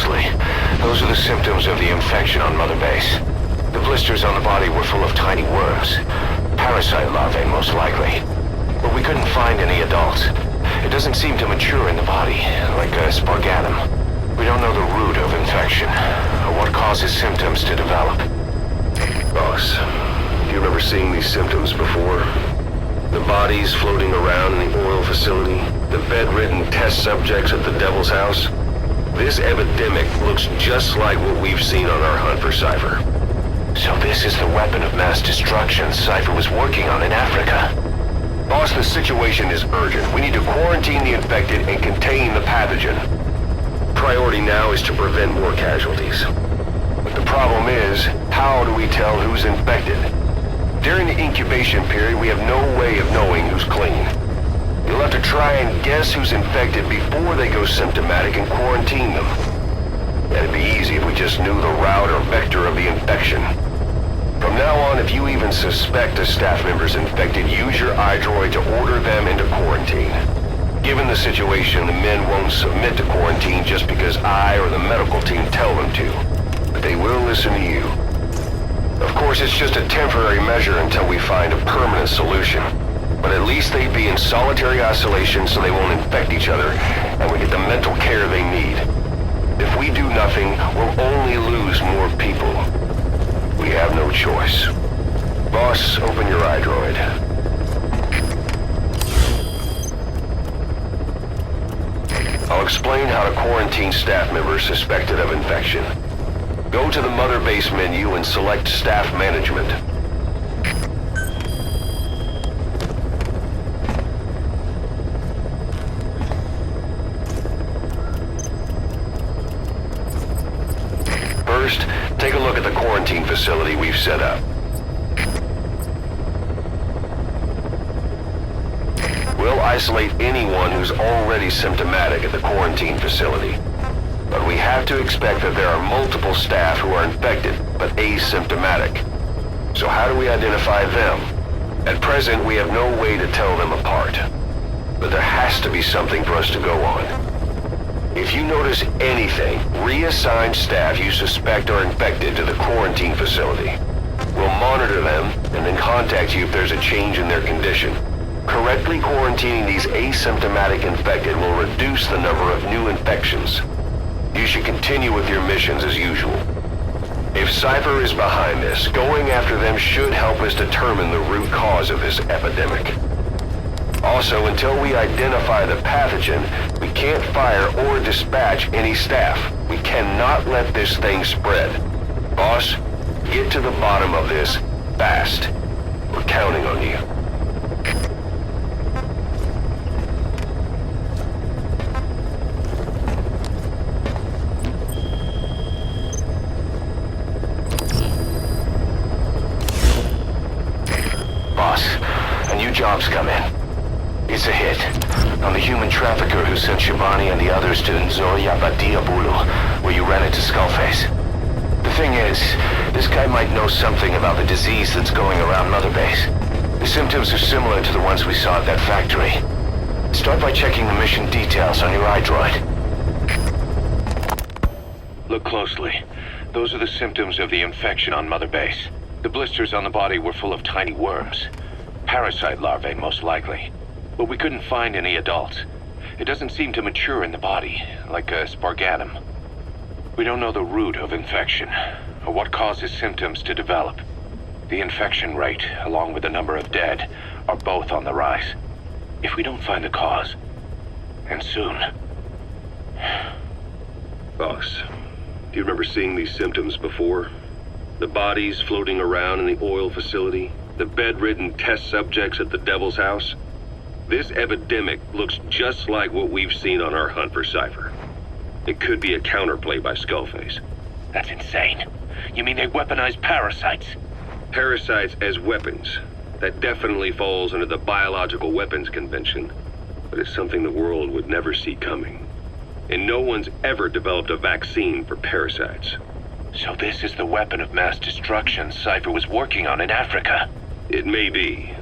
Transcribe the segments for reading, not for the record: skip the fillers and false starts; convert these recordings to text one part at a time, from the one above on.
closely. Those are the symptoms of the infection on Mother Base. The blisters on the body were full of tiny worms. Parasite larvae, most likely. But we couldn't find any adults. It doesn't seem to mature in the body, like a spargatum. We don't know the root of infection, or what causes symptoms to develop. Boss, do you remember seeing these symptoms before? The bodies floating around in the oil facility, the bedridden test subjects at the Devil's House. This epidemic looks just like what we've seen on our hunt for Cypher. So this is the weapon of mass destruction Cypher was working on in Africa. Boss, the situation is urgent. We need to quarantine the infected and contain the pathogen. Priority now is to prevent more casualties. But the problem is, how do we tell who's infected? During the incubation period, we have no way of knowing who's clean. You'll have to try and guess who's infected before they go symptomatic and quarantine them. That'd be easy if we just knew the route or vector of the infection. From now on, if you even suspect a staff member's infected, use your iDroid to order them into quarantine. Given the situation, the men won't submit to quarantine just because I or the medical team tell them to. But they will listen to you. Of course, it's just a temporary measure until we find a permanent solution. But at least they'd be in solitary isolation so they won't infect each other, and we get the mental care they need. If we do nothing, we'll only lose more people. We have no choice. Boss, open your iDroid. I'll explain how to quarantine staff members suspected of infection. Go to the Mother Base menu and select Staff Management. First, take a look at the quarantine facility we've set up. We'll isolate anyone who's already symptomatic at the quarantine facility. But we have to expect that there are multiple staff who are infected, but asymptomatic. So how do we identify them? At present, we have no way to tell them apart. But there has to be something for us to go on. If you notice anything, reassign staff you suspect are infected to the quarantine facility. We'll monitor them and then contact you if there's a change in their condition. Correctly quarantining these asymptomatic infected will reduce the number of new infections. You should continue with your missions as usual. If Cypher is behind this, going after them should help us determine the root cause of this epidemic. Also, until we identify the pathogen, we can't fire or dispatch any staff. We cannot let this thing spread. Boss, get to the bottom of this fast. We're counting on you. Jobs come in. It's a hit on the human trafficker who sent Shabani and the others to Nzoya Badia Bulu, where you ran into Skullface. The thing is, this guy might know something about the disease that's going around Mother Base. The symptoms are similar to the ones we saw at that factory. Start by checking the mission details on your iDroid. Look closely. Those are the symptoms of the infection on Mother Base. The blisters on the body were full of tiny worms. Parasite larvae, most likely. But we couldn't find any adults. It doesn't seem to mature in the body, like a spargatum. We don't know the root of infection, or what causes symptoms to develop. The infection rate, along with the number of dead, are both on the rise. If we don't find the cause, and soon... Boss, do you remember seeing these symptoms before? The bodies floating around in the oil facility? The bedridden test subjects at the Devil's House? This epidemic looks just like what we've seen on our hunt for Cypher. It could be a counterplay by Skullface. That's insane. You mean they weaponize parasites? Parasites as weapons. That definitely falls under the Biological Weapons Convention. But it's something the world would never see coming. And no one's ever developed a vaccine for parasites. So this is the weapon of mass destruction Cypher was working on in Africa? It may be.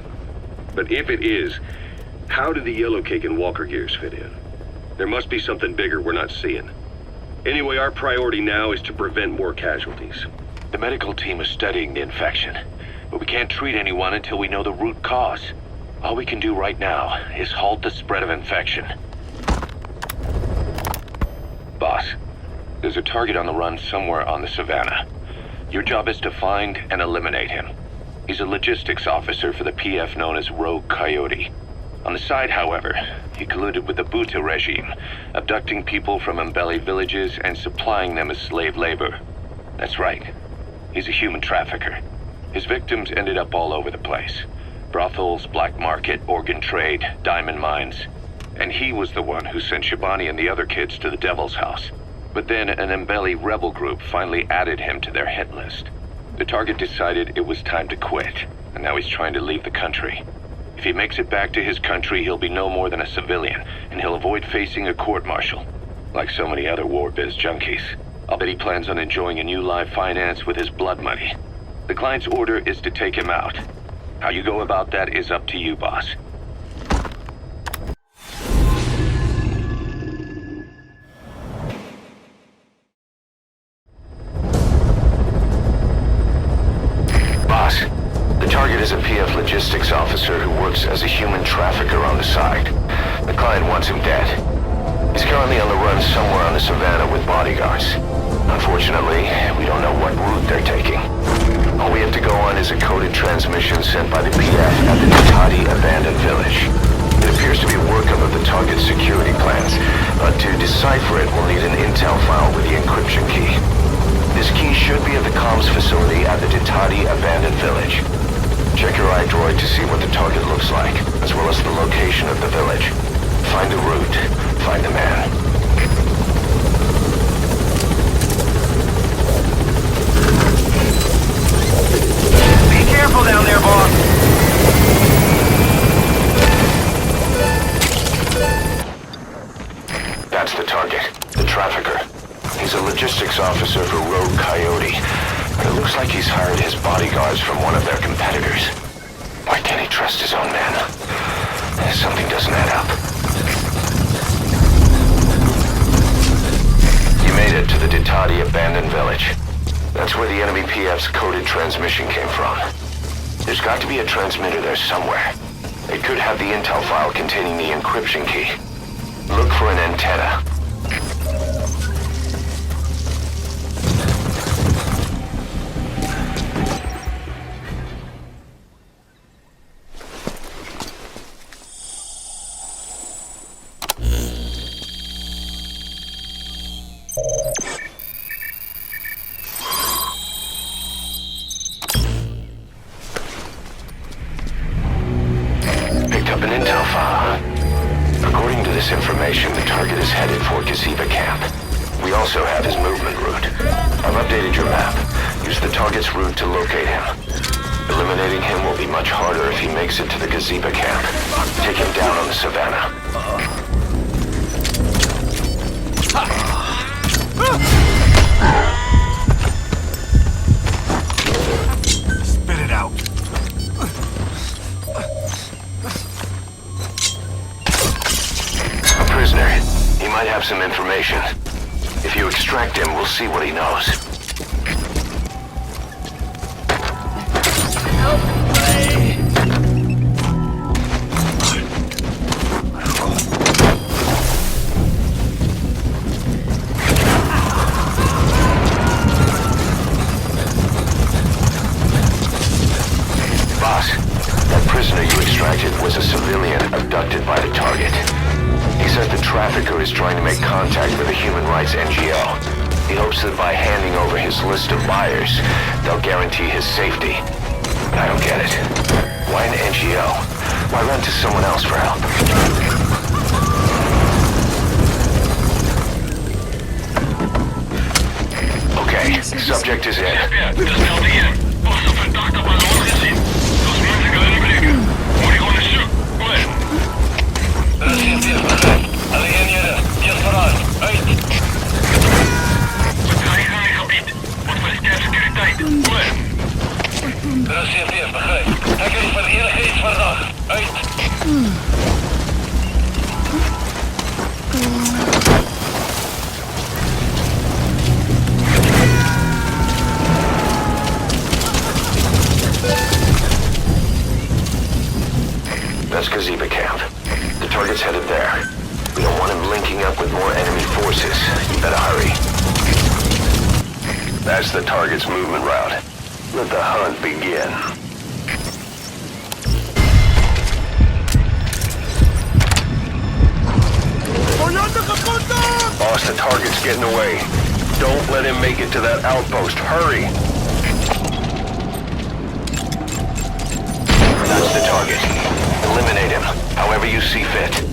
But if it is, how did the Yellow Cake and Walker gears fit in? There must be something bigger we're not seeing. Anyway, our priority now is to prevent more casualties. The medical team is studying the infection, but we can't treat anyone until we know the root cause. All we can do right now is halt the spread of infection. Boss, there's a target on the run somewhere on the savannah. Your job is to find and eliminate him. He's a logistics officer for the PF known as Rogue Coyote. On the side, however, he colluded with the Buta regime, abducting people from Mbeli villages and supplying them as slave labor. That's right. He's a human trafficker. His victims ended up all over the place. Brothels, black market, organ trade, diamond mines. And he was the one who sent Shabani and the other kids to the Devil's House. But then an Mbeli rebel group finally added him to their hit list. The target decided it was time to quit, and now he's trying to leave the country. If he makes it back to his country, he'll be no more than a civilian, and he'll avoid facing a court-martial. Like so many other war biz junkies. I'll bet he plans on enjoying a new live finance with his blood money. The client's order is to take him out. How you go about that is up to you, boss. Boss, the target is a PF logistics officer who works as a human trafficker on the side. The client wants him dead. He's currently on the run somewhere on the savannah with bodyguards. Unfortunately, we don't know what route they're taking. All we have to go on is a coded transmission sent by the PF at the Ditati abandoned village. It appears to be a workup of the target's security plans, but to decipher it, we'll need an intel file with the encryption key. This key should be at the comms facility at the Ditati abandoned village. Check your iDroid to see what the target looks like, as well as the location of the village. Find the route. Find the man. Be careful down there, boss! That's the target. The trafficker. He's a logistics officer for Rogue Coyote, but it looks like he's hired his bodyguards from one of their competitors. Why can't he trust his own men? Something doesn't add up. You made it to the Ditati abandoned village. That's where the enemy PF's coded transmission came from. There's got to be a transmitter there somewhere. It could have the intel file containing the encryption key. Look for an antenna. Information, the target is headed for Gaziba camp. We also have his movement route. I've updated your map. Use the target's route to locate him. Eliminating him will be much harder if he makes it to the Gaziba camp. Take him down on the savannah. Spit it out. Prisoner. He might have some information. If you extract him, we'll see what he knows. Help me! Boss, that prisoner you extracted was a civilian abducted by the target. He says the trafficker is trying to make contact with a human rights NGO. He hopes that by handing over his list of buyers, they'll guarantee his safety. But I don't get it. Why an NGO? Why run to someone else for help? Okay, subject is in. linking up with more enemy forces. You better hurry. That's the target's movement route. Let the hunt begin. Boss, the target's getting away. Don't let him make it to that outpost. Hurry! That's the target. Eliminate him, however you see fit.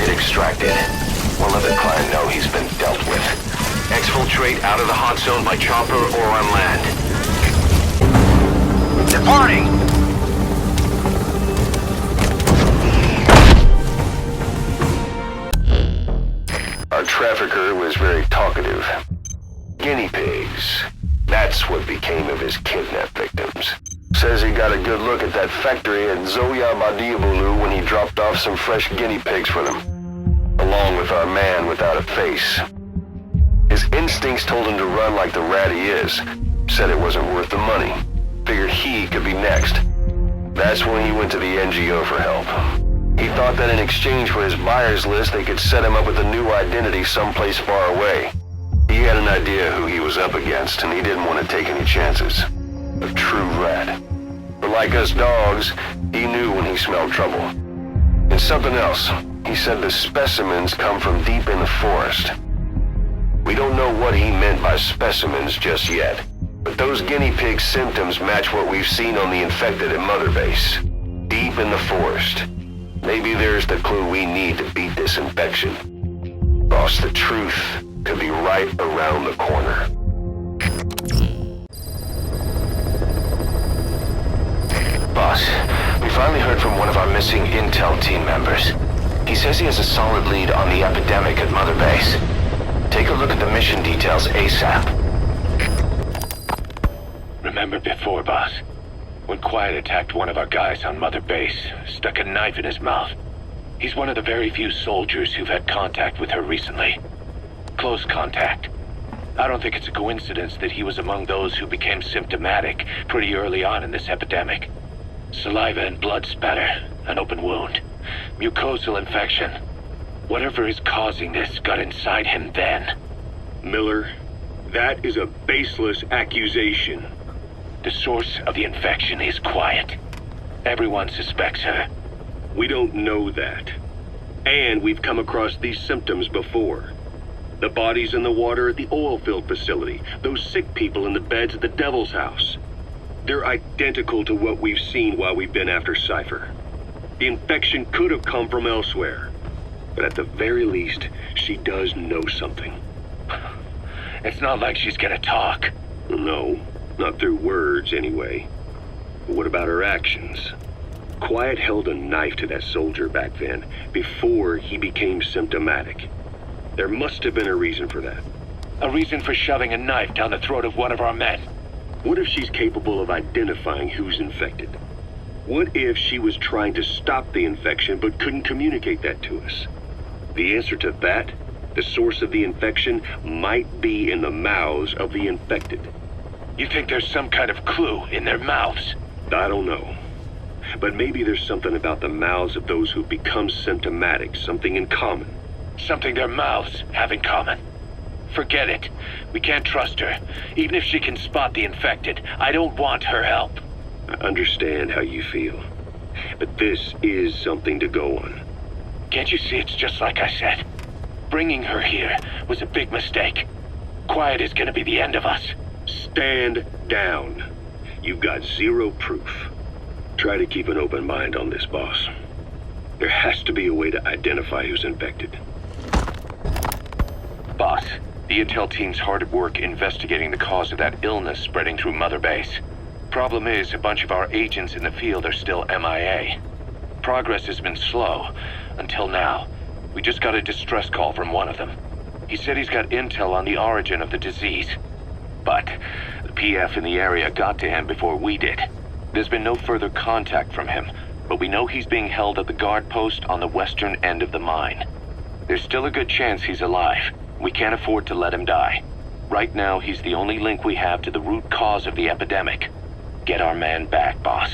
Extracted. We'll let the client know he's been dealt with. Exfiltrate out of the hot zone by chopper or on land. Departing! Our trafficker was very talkative. Guinea pigs. That's what became of his kidnapped victims. Says he got a good look at that factory at Zoya Badiabulu when he dropped off some fresh guinea pigs for them, along with our man without a face. His instincts told him to run like the rat he is. Said it wasn't worth the money. Figured he could be next. That's when he went to the NGO for help. He thought that in exchange for his buyer's list, they could set him up with a new identity someplace far away. He had an idea who he was up against, and he didn't want to take any chances. A true rat. But like us dogs, he knew when he smelled trouble. And something else. He said the specimens come from deep in the forest. We don't know what he meant by specimens just yet, but those guinea pig symptoms match what we've seen on the infected at Mother Base. Deep in the forest. Maybe there's the clue we need to beat this infection. Boss, the truth could be right around the corner. Boss, we finally heard from one of our missing intel team members. He says he has a solid lead on the epidemic at Mother Base. Take a look at the mission details ASAP. Remember before, boss? When Quiet attacked one of our guys on Mother Base, stuck a knife in his mouth. He's one of the very few soldiers who've had contact with her recently. Close contact. I don't think it's a coincidence that he was among those who became symptomatic pretty early on in this epidemic. Saliva and blood spatter, an open wound, mucosal infection. Whatever is causing this got inside him then. Miller, that is a baseless accusation. The source of the infection is Quiet. Everyone suspects her. We don't know that. And we've come across these symptoms before. The bodies in the water at the oil field facility, those sick people in the beds at the Devil's House. They're identical to what we've seen while we've been after Cypher. The infection could have come from elsewhere. But at the very least, she does know something. It's not like she's gonna talk. No, not through words anyway. But what about her actions? Quiet held a knife to that soldier back then, before he became symptomatic. There must have been a reason for that. A reason for shoving a knife down the throat of one of our men. What if she's capable of identifying who's infected? What if she was trying to stop the infection but couldn't communicate that to us? The answer to that, the source of the infection, might be in the mouths of the infected. You think there's some kind of clue in their mouths? I don't know. But maybe there's something about the mouths of those who become symptomatic, something in common. Something their mouths have in common. Forget it. We can't trust her. Even if she can spot the infected, I don't want her help. I understand how you feel. But this is something to go on. Can't you see it's just like I said? Bringing her here was a big mistake. Quiet is gonna be the end of us. Stand down. You've got zero proof. Try to keep an open mind on this, boss. There has to be a way to identify who's infected. Boss, the intel team's hard at work investigating the cause of that illness spreading through Mother Base. Problem is, a bunch of our agents in the field are still MIA. Progress has been slow, until now. We just got a distress call from one of them. He said he's got intel on the origin of the disease. But the PF in the area got to him before we did. There's been no further contact from him, but we know he's being held at the guard post on the western end of the mine. There's still a good chance he's alive. We can't afford to let him die. Right now, he's the only link we have to the root cause of the epidemic. Get our man back, boss.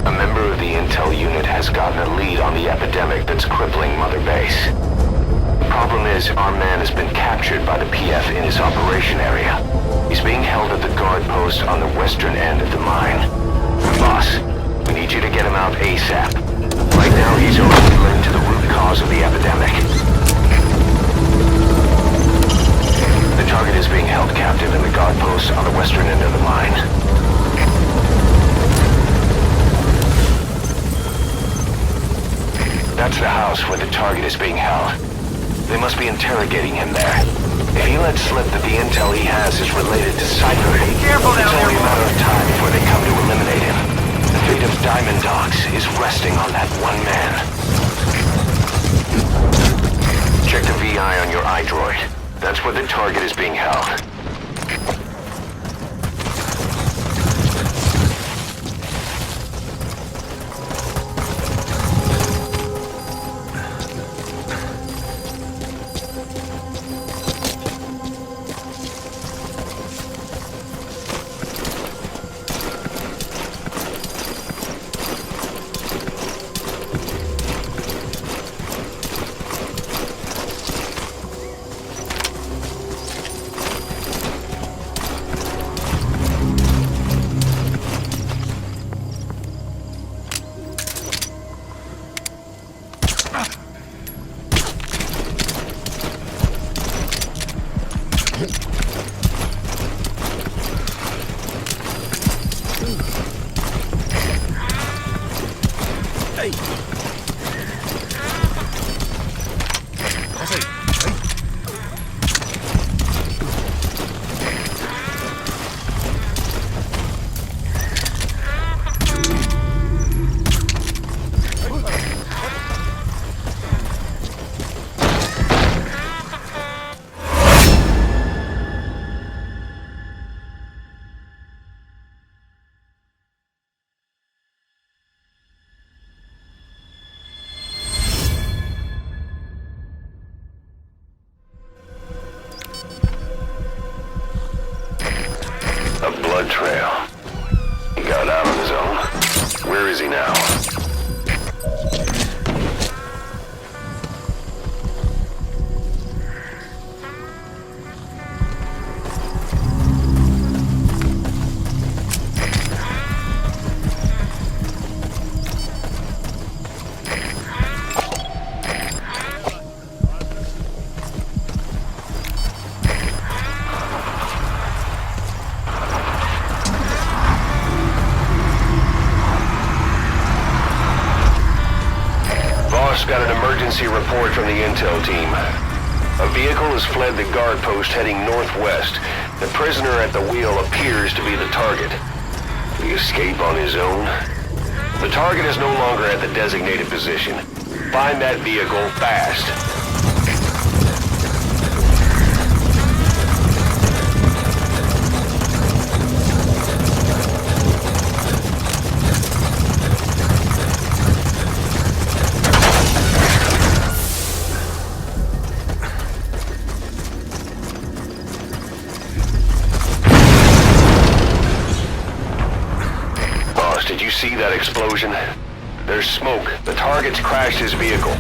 A member of the intel unit has gotten a lead on the epidemic that's crippling Mother Base. The problem is, our man has been captured by the PF in his operation area. He's being held at the guard post on the western end of the mine. Boss, we need you to get him out ASAP. Right now, he's only linked to the root cause of the epidemic. The target is being held captive in the guard post on the western end of the mine. That's the house where the target is being held. They must be interrogating him there. If he lets slip that the intel he has is related to Cypher, Careful down it's there, only a matter of boss. time before they come to eliminate him. The fate of Diamond Dogs is resting on that one man. Check the VI on your iDroid. That's where the target is being held. A blood trail. He got out on his own. Where is he now? Got an emergency report from the intel team. A vehicle has fled the guard post heading northwest. The prisoner at the wheel appears to be the target. Did he escape on his own? The target is no longer at the designated position. Find that vehicle fast. Did you see that explosion? There's smoke. The target's crashed his vehicle.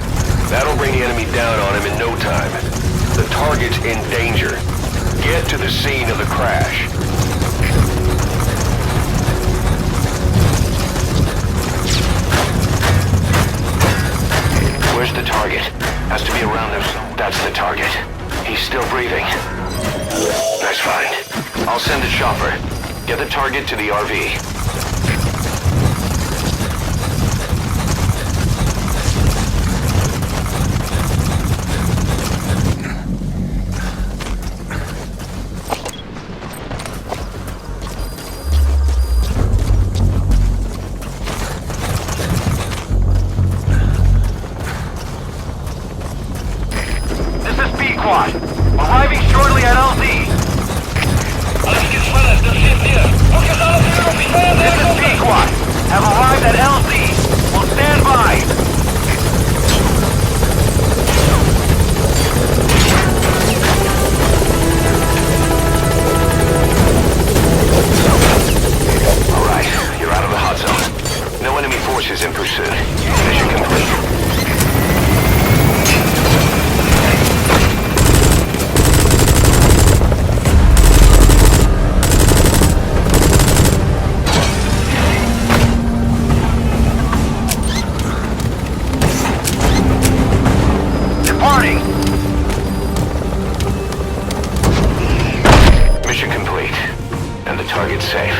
That'll bring the enemy down on him in no time. The target's in danger. Get to the scene of the crash. Over. Get the target to the RV. Arriving shortly at LZ. This is Pequot. Have arrived at LZ. Will stand by. Alright, you're out of the hot zone. No enemy forces in pursuit. Mission complete. Mission complete. And the target's safe.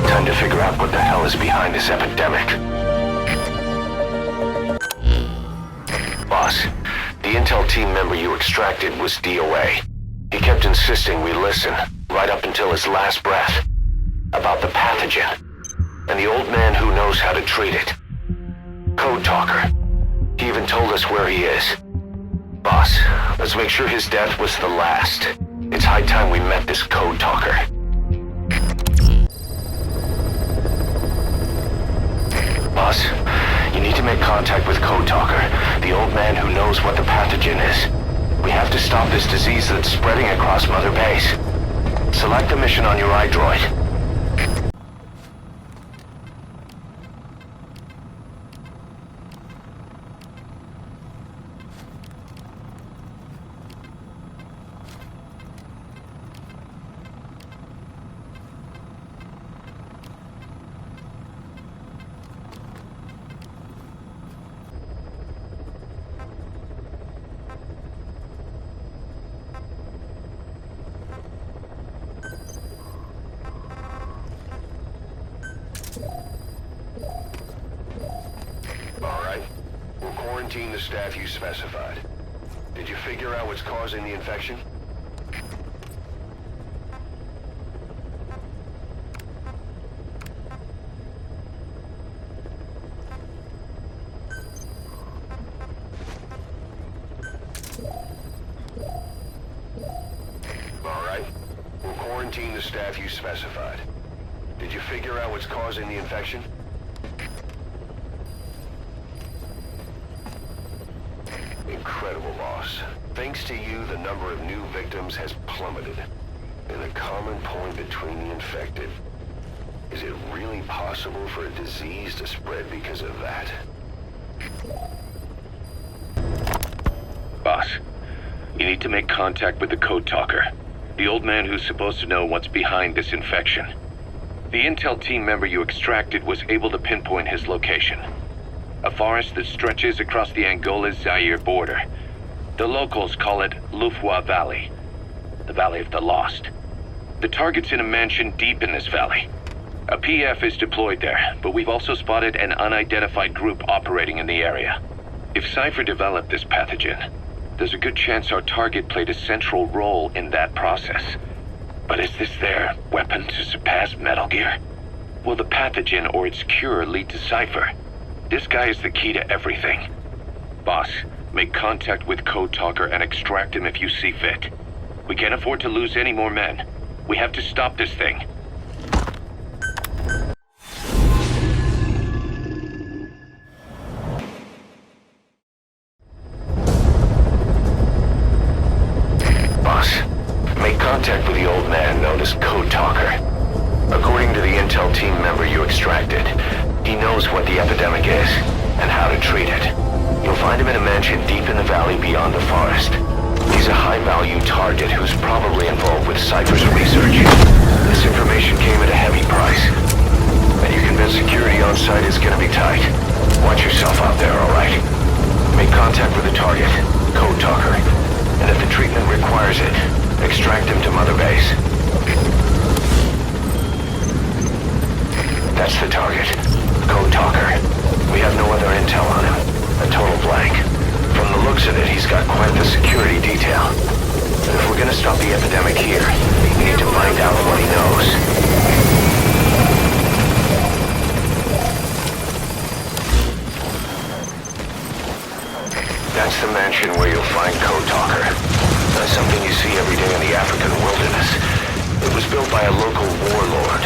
Time to figure out what the hell is behind this epidemic. Boss, the intel team member you extracted was DOA. He kept insisting we listen, right up until his last breath, about the pathogen, and the old man who knows how to treat it. Code Talker. He even told us where he is. Boss, let's make sure his death was the last. It's high time we met this Code Talker. Boss, you need to make contact with Code Talker, the old man who knows what the pathogen is. We have to stop this disease that's spreading across Mother Base. Select the mission on your iDroid. Quarantine the staff you specified. Did you figure out what's causing the infection? Alright. We'll quarantine the staff you specified. Did you figure out what's causing the infection? Incredible, boss. Thanks to you, the number of new victims has plummeted. And the common point between the infected, is it really possible for a disease to spread because of that? Boss, you need to make contact with the Code Talker, the old man who's supposed to know what's behind this infection. The intel team member you extracted was able to pinpoint his location. A forest that stretches across the Angola-Zaire border. The locals call it Lufwa Valley, the Valley of the Lost. The target's in a mansion deep in this valley. A PF is deployed there, but we've also spotted an unidentified group operating in the area. If Cypher developed this pathogen, there's a good chance our target played a central role in that process. But is this their weapon to surpass Metal Gear? Will the pathogen or its cure lead to Cypher? This guy is the key to everything. Boss, make contact with Code Talker and extract him if you see fit. We can't afford to lose any more men. We have to stop this thing. Boss, make contact with the old man known as Code Talker. According to the intel team member you extracted, he knows what the epidemic is, and how to treat it. You'll find him in a mansion deep in the valley beyond the forest. He's a high-value target who's probably involved with Cypher's research. This information came at a heavy price. And you convinced security on site is gonna be tight. Watch yourself out there, alright? Make contact with the target, Code Talker. And if the treatment requires it, extract him to Mother Base. That's the target. Code Talker. We have no other intel on him. A total blank. From the looks of it, he's got quite the security detail. But if we're gonna stop the epidemic here, we need to find out what he knows. That's the mansion where you'll find Code Talker. That's something you see every day in the African wilderness. It was built by a local warlord.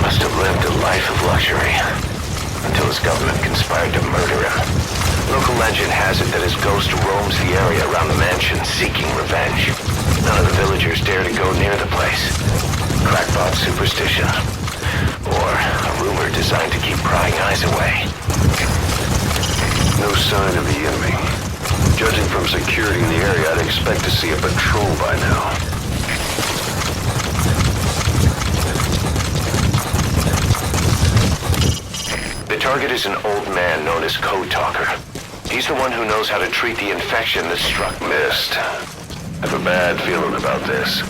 Must have lived a life of luxury until his government conspired to murder him. Local legend has it that his ghost roams the area around the mansion seeking revenge. None of the villagers dare to go near the place. Crackpot superstition. Or a rumor designed to keep prying eyes away. No sign of the enemy. Judging from security in the area, I'd expect to see a patrol by now. The target is an old man known as Code Talker. He's the one who knows how to treat the infection that struck me. Missed. Have a bad feeling about this.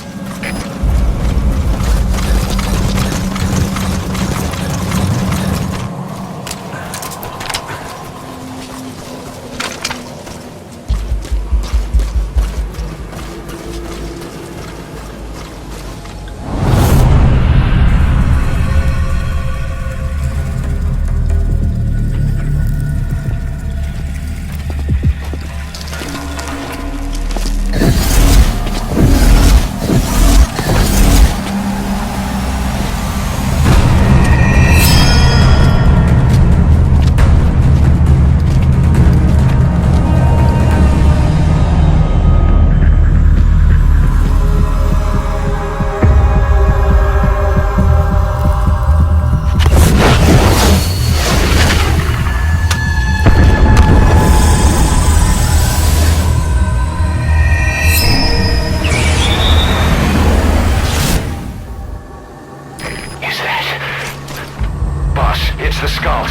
The skulls.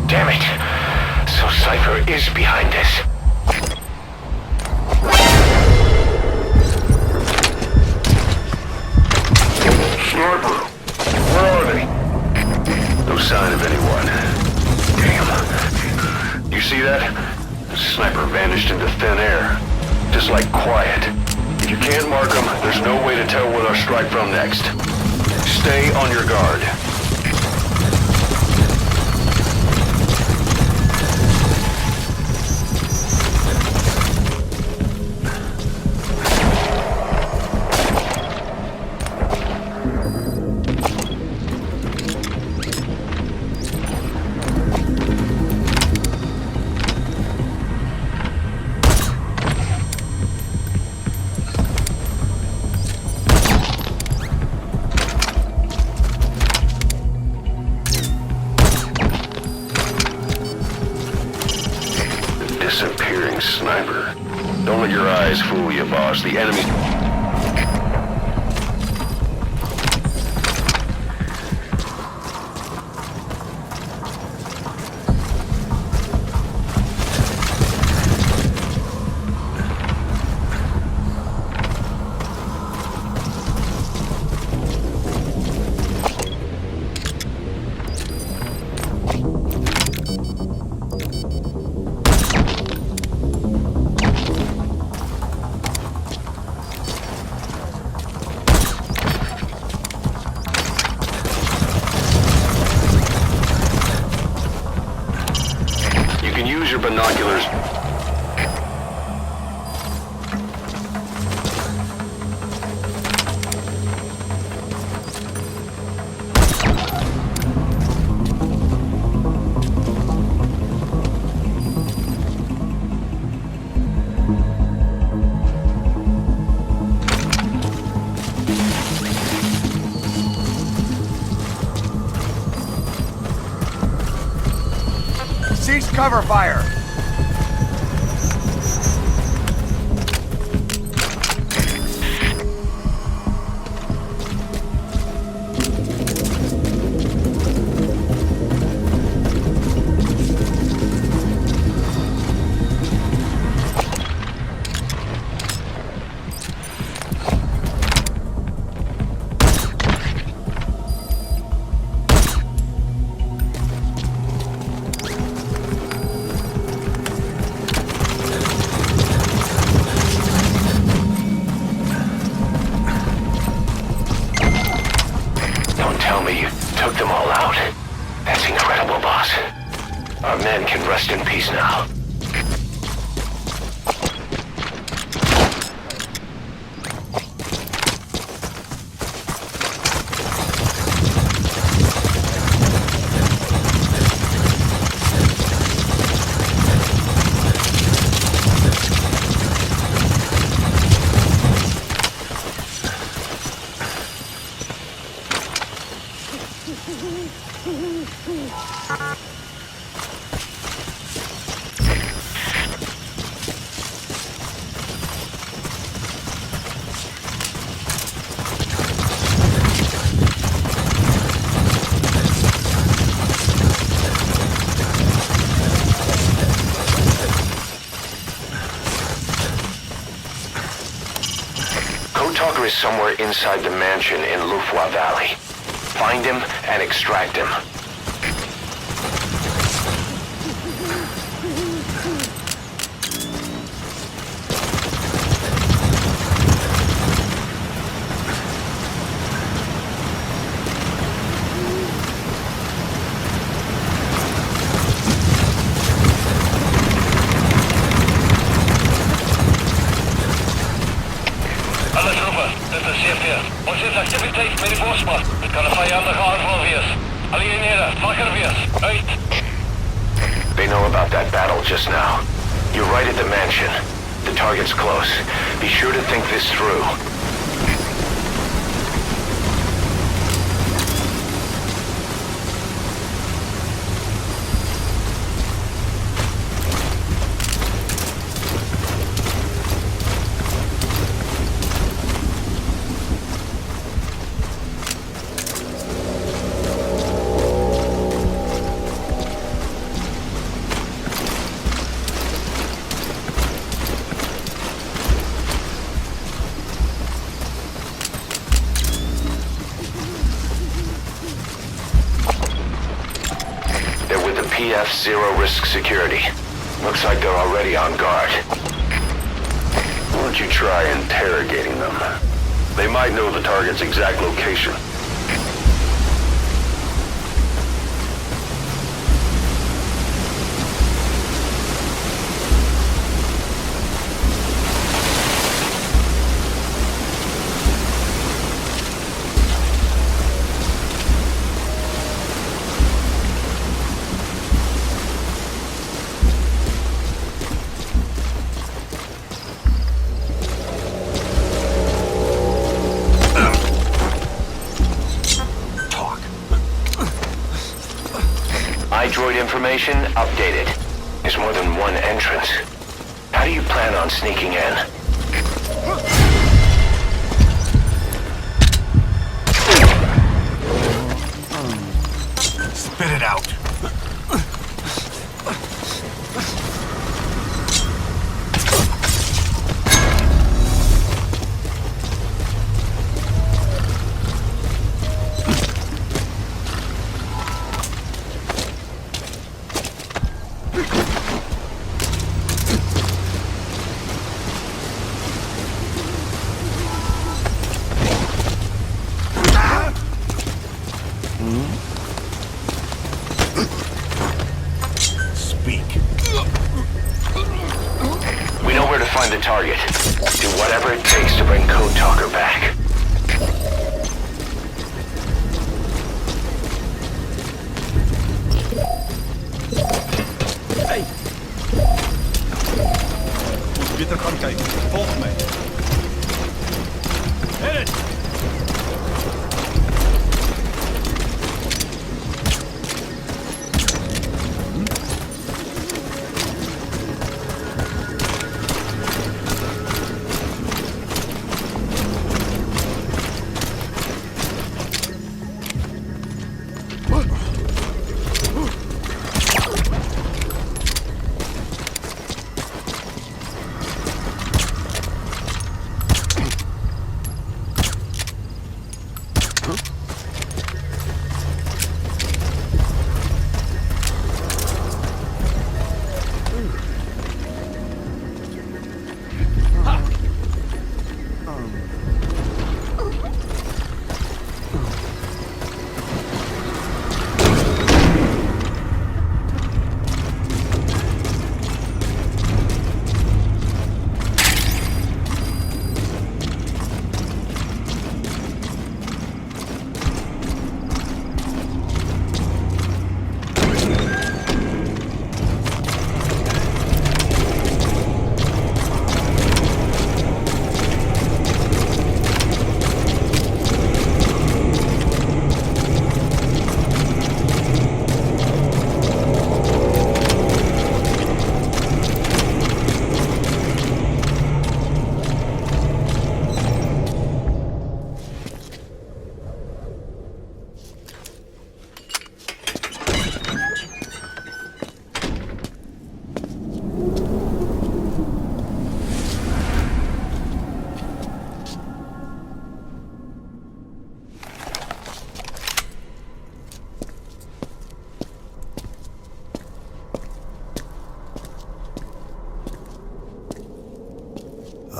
Damn it. So Cypher is behind this. Sniper! Where are they? No sign of anyone. Damn. You see that? The sniper vanished into thin air. Just like quiet. If you can't mark them, there's no way to tell where they'll strike from next. Stay on your guard. Disappearing sniper. Don't let your eyes fool you, boss. The enemy... Use your binoculars. Cease cover fire! me you took them all out. That's incredible, boss. Our men can rest in peace now. Talker is somewhere inside the mansion in Lufwa Valley. Find him and extract him. They know about that battle just now. You're right at the mansion. The target's close. Be sure to think this through. PF Zero Risk Security. Looks like they're already on guard. Why don't you try interrogating them? They might know the target's exact location. Droid information updated. There's more than one entrance. How do you plan on sneaking in? Spit it out. We know where to find the target. Do whatever it takes to bring Code Talker back. Hey! Bitte komm, volg mij. Hit it!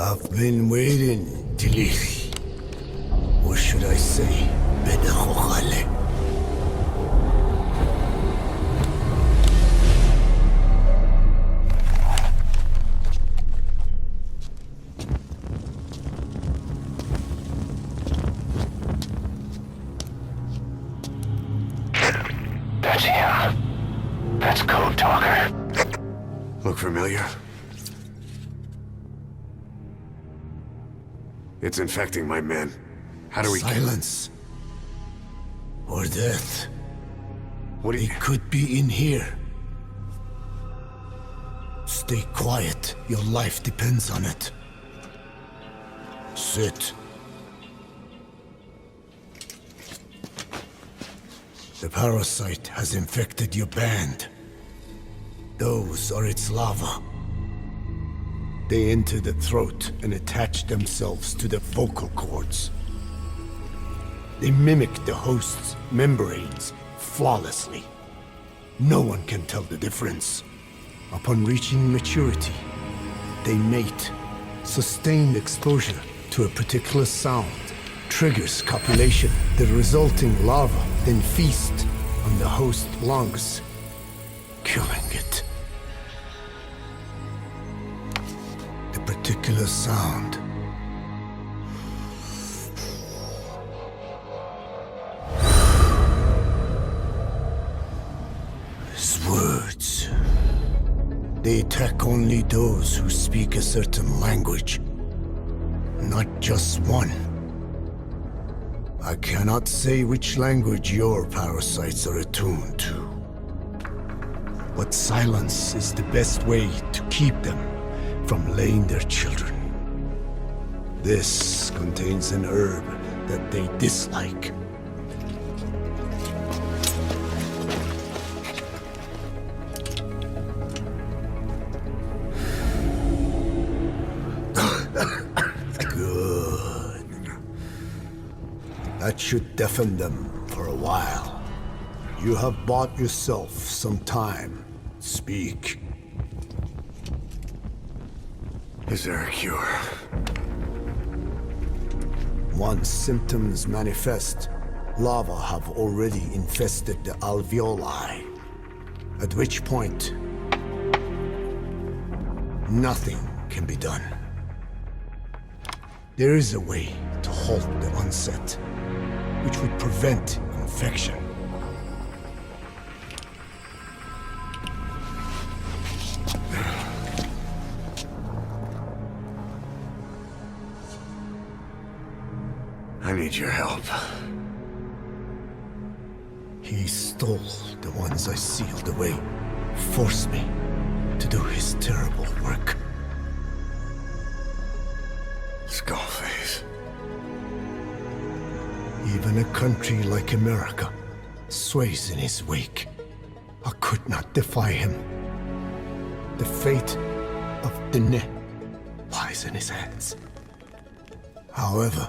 I've been waiting, Tillich. Or should I say, Bedachochale. That's him. That's Code Talker. Look familiar? It's infecting my men. How do we... Silence. Or death. What do you... It could be in here. Stay quiet. Your life depends on it. Sit. The parasite has infected your band. Those are its larvae. They enter the throat and attach themselves to the vocal cords. They mimic the host's membranes flawlessly. No one can tell the difference. Upon reaching maturity, they mate. Sustained exposure to a particular sound triggers copulation. The resulting larva then feast on the host lungs, killing it. The particular sound is words. They attack only those who speak a certain language, not just one. I cannot say which language your parasites are attuned to. But silence is the best way to keep them from laying their children. This contains an herb that they dislike. Good. That should deafen them for a while. You have bought yourself some time. Speak. Is there a cure? Once symptoms manifest, larvae have already infested the alveoli. At which point, nothing can be done. There is a way to halt the onset, which would prevent infection. I need your help. He stole the ones I sealed away, forced me to do his terrible work. Skullface. Even a country like America sways in his wake. I could not defy him. The fate of Dene lies in his hands. However,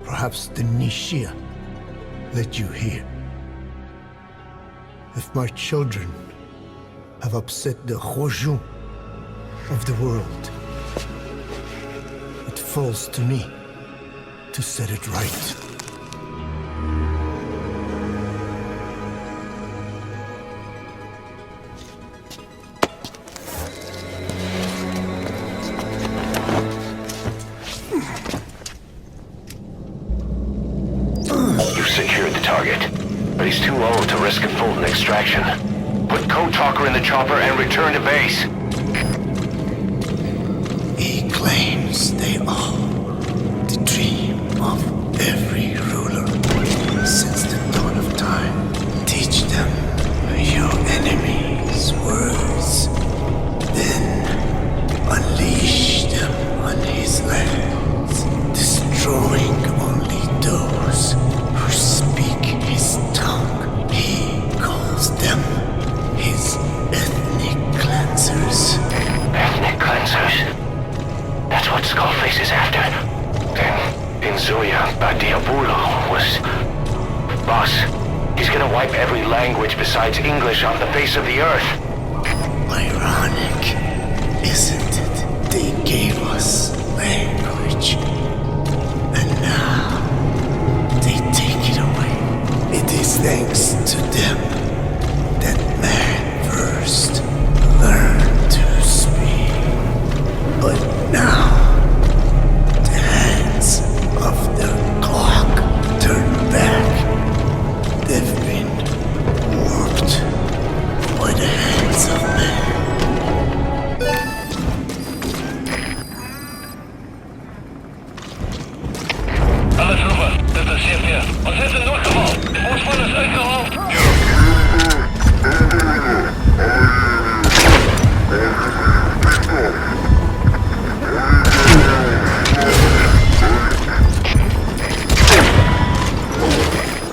perhaps the Nishia led you here. If my children have upset the Rojun of the world, it falls to me to set it right. He's too old to risk a Fulton extraction. Put Code Talker in the chopper and return to base. He claims they are the dream of every ruler since the dawn of time. Teach them your enemy's words, then unleash them on his lands, destroying only those who speak his tongue. He calls them his ethnic cleansers. Ethnic cleansers? That's what Skullface is after. Then, Inzuya Badiabulo was... Boss, he's gonna wipe every language besides English off the face of the earth. Ironic, isn't it, They gave us language, and now they take it away. It is thanks to them that man first learned to speak. But now, the hands of the clock turn back. They've been warped by the hands of man. Alle Trooper, das ist Chef hier. Und sind in Notgebrauch. Fußball ist eingehauen.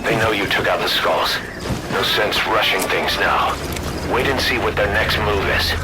They know you took out the skulls. No sense rushing things now. Wait and see what their next move is.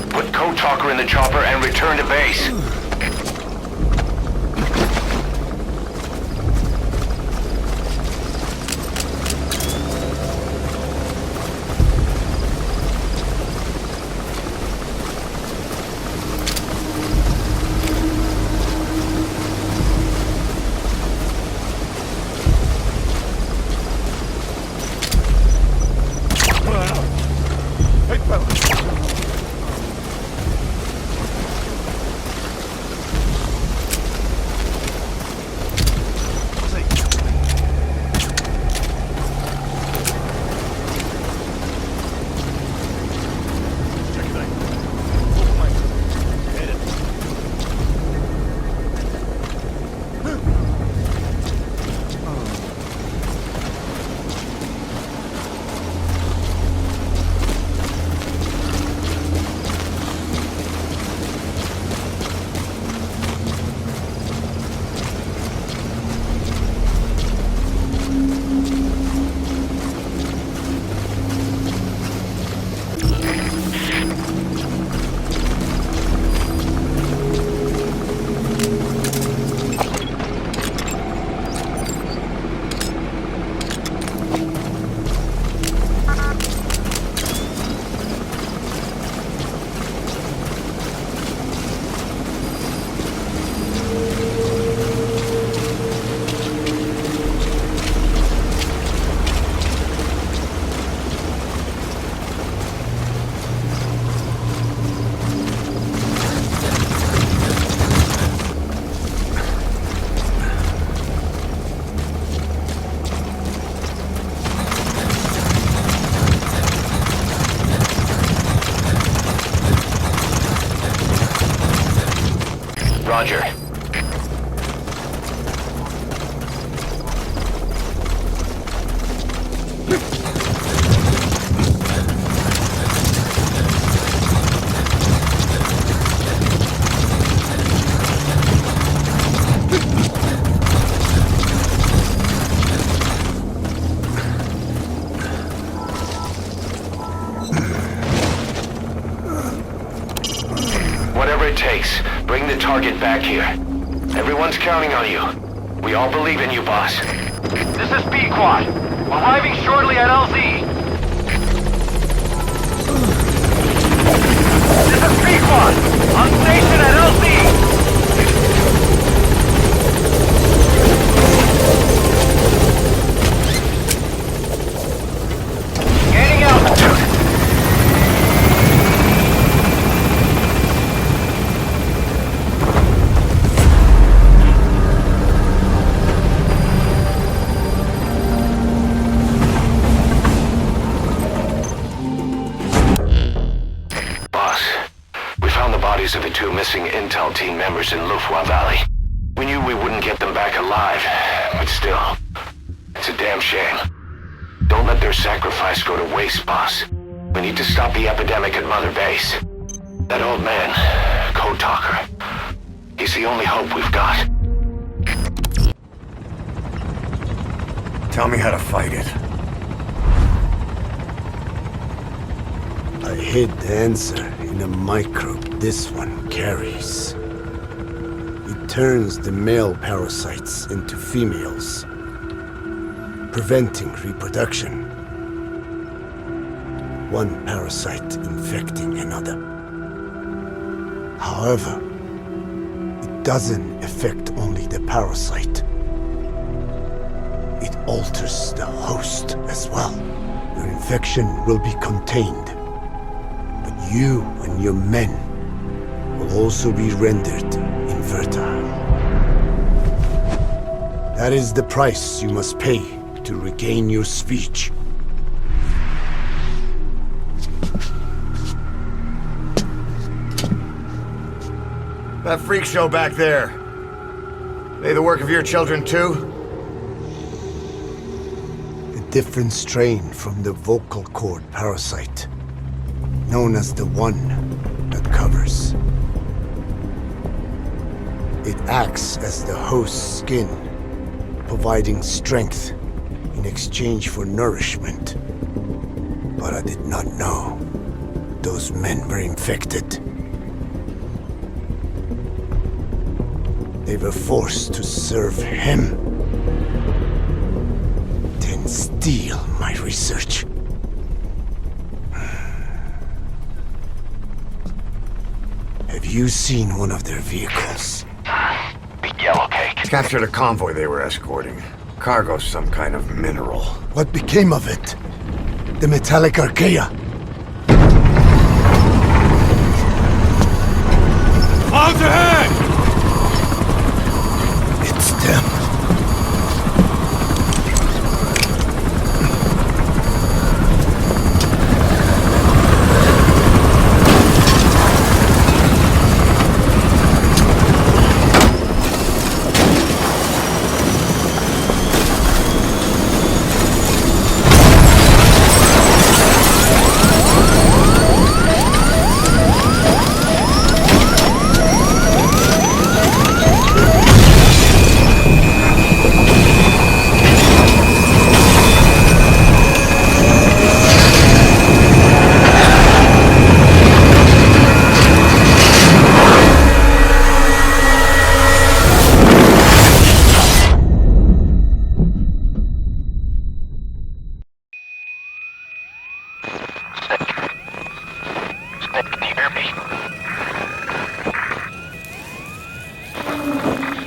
Put Code Talker in the chopper and return to base. Roger. Whatever it takes, bring the target back here. Everyone's counting on you. We all believe in you, boss. This is B-Quad. Arriving shortly at LZ. This is B-Quad. On station at LZ. Gaining altitude. bodies of the two missing intel team members in Lufwa Valley. We knew we wouldn't get them back alive, but still, it's a damn shame. Don't let their sacrifice go to waste, boss. We need to stop the epidemic at Mother Base. That old man, Code Talker, he's the only hope we've got. Tell me how to fight it. I hid the answer in a microbe this one carries. It turns the male parasites into females, preventing reproduction. One parasite infecting another. However, it doesn't affect only the parasite. It alters the host as well. Your infection will be contained, but you and your men will also be rendered infertile. That is the price you must pay to regain your speech. That freak show back there. They the work of your children too? A different strain from the vocal cord parasite, known as the one that covers. It acts as the host's skin, providing strength in exchange for nourishment. But I did not know those men were infected. They were forced to serve him, then steal my research. Have you seen one of their vehicles? The yellow cake. Captured a convoy they were escorting. Cargo's some kind of mineral. What became of it? The metallic archaea? Arms ahead! It's them. Can you hear me?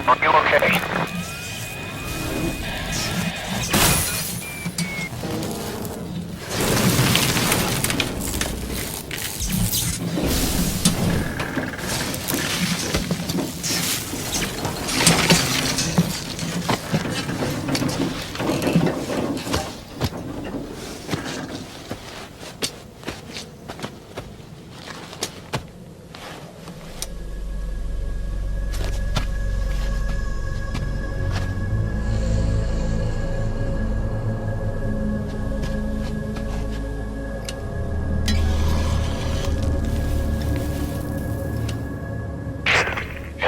Are you okay?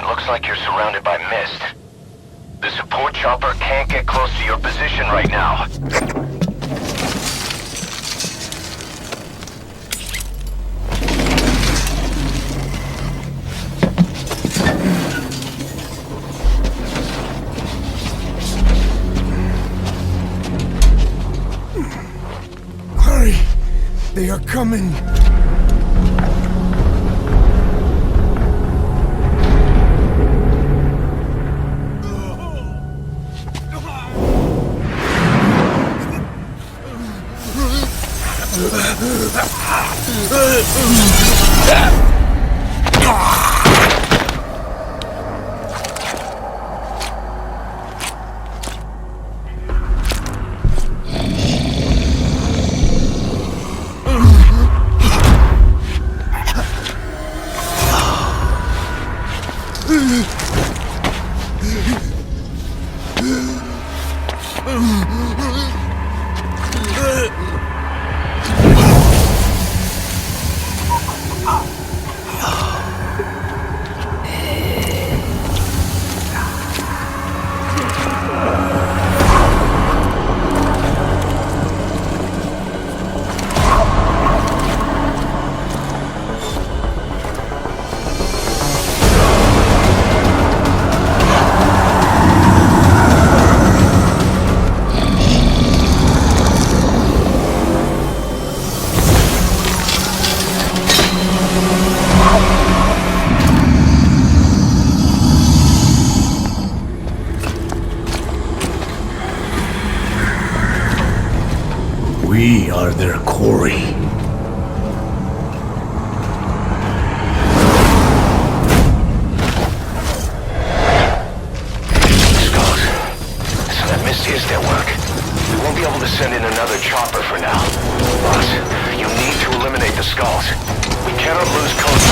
Looks like you're surrounded by mist. The support chopper can't get close to your position right now. Hurry! They are coming! are their quarry. Skulls. So that mist is their work. We won't be able to send in another chopper for now. Boss, you need to eliminate the skulls. We cannot lose code.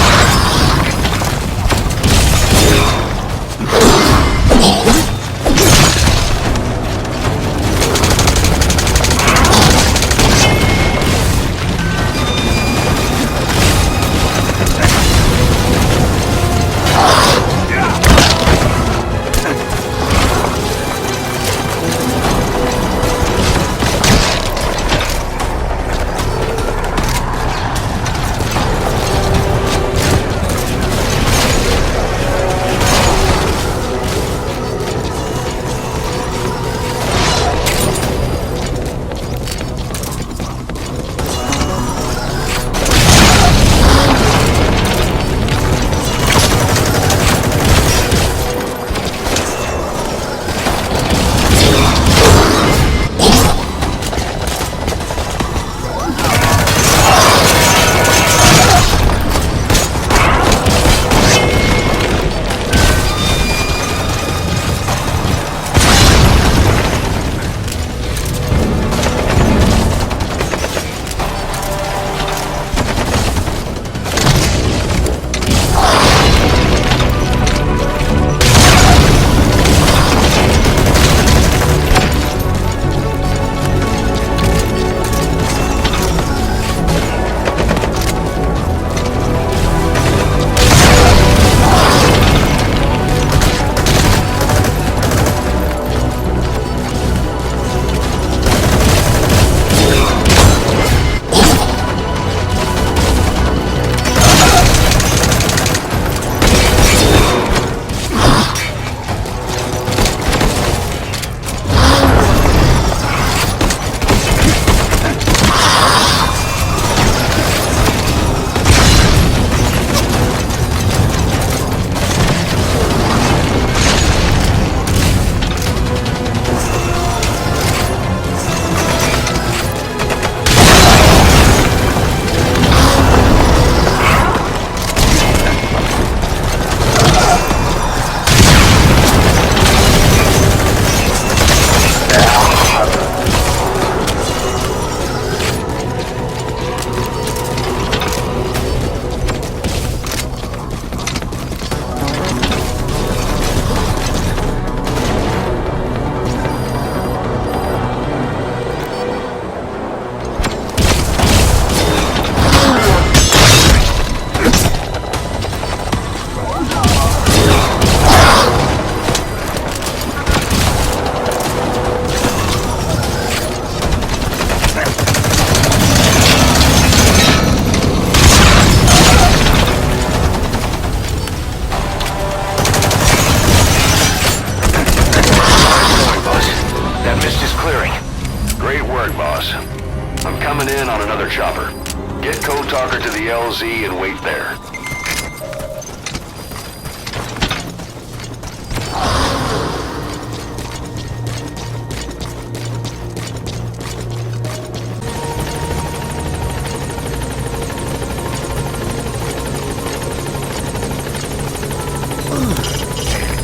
Talker to the LZ and wait there.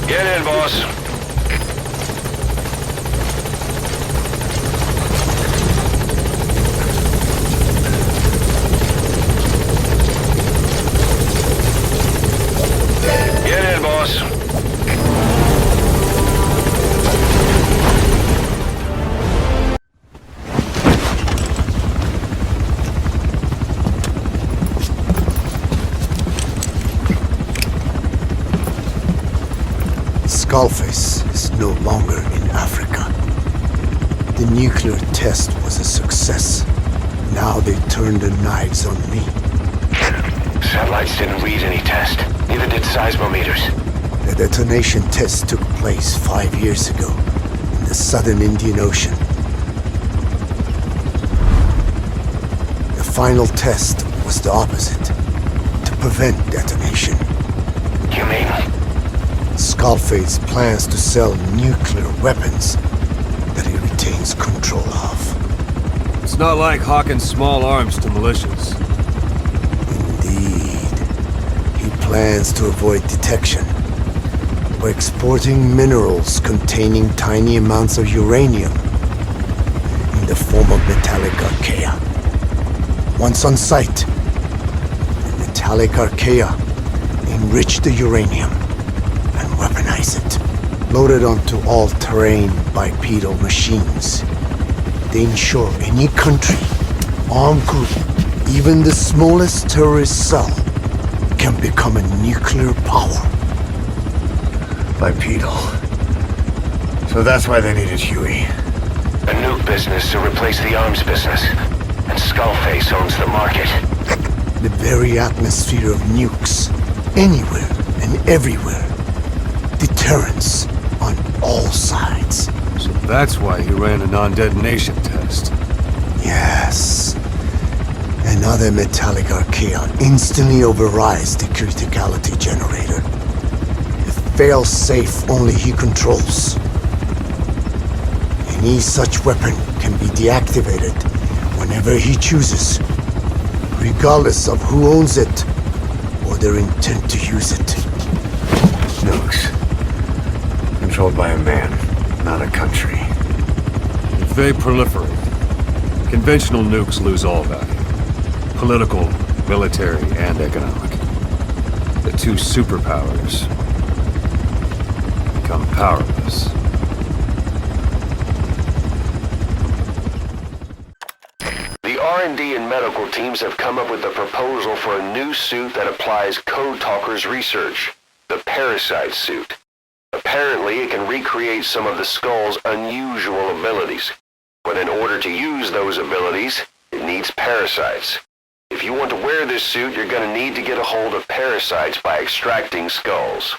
Get in, boss. Skullface is no longer in Africa. The nuclear test was a success. Now they turned their knives on me. Satellites didn't read any test. Neither did seismometers. The detonation test took place 5 years ago in the southern Indian Ocean. The final test was the opposite, to prevent detonation. You mean? Skullface plans to sell nuclear weapons that he retains control of. It's not like hawking small arms to militias. Indeed. He plans to avoid detection by exporting minerals containing tiny amounts of uranium in the form of metallic archaea. Once on site, the metallic archaea enrich the uranium and weaponize it. Loaded onto all-terrain bipedal machines, they ensure any country, armed group, even the smallest terrorist cell, can become a nuclear power. Bipedal. So that's why they needed Huey. A nuke business to replace the arms business. And Skullface owns the market. The very atmosphere of nukes, anywhere and everywhere. Deterrence on all sides. So that's why he ran a non-detonation test. Yes. Another metallic archaea instantly overrides the criticality generator. The fail-safe only he controls. Any such weapon can be deactivated whenever he chooses, regardless of who owns it or their intent to use it. Nukes. Controlled by a man, not a country. If they proliferate, conventional nukes lose all value. Political, military, and economic. The two superpowers become powerless. The R&D and medical teams have come up with a proposal for a new suit that applies Code Talker's research, the Parasite suit. Apparently, it can recreate some of the Skull's unusual abilities, but in order to use those abilities, it needs parasites. If you want to wear this suit, you're going to need to get a hold of parasites by extracting skulls.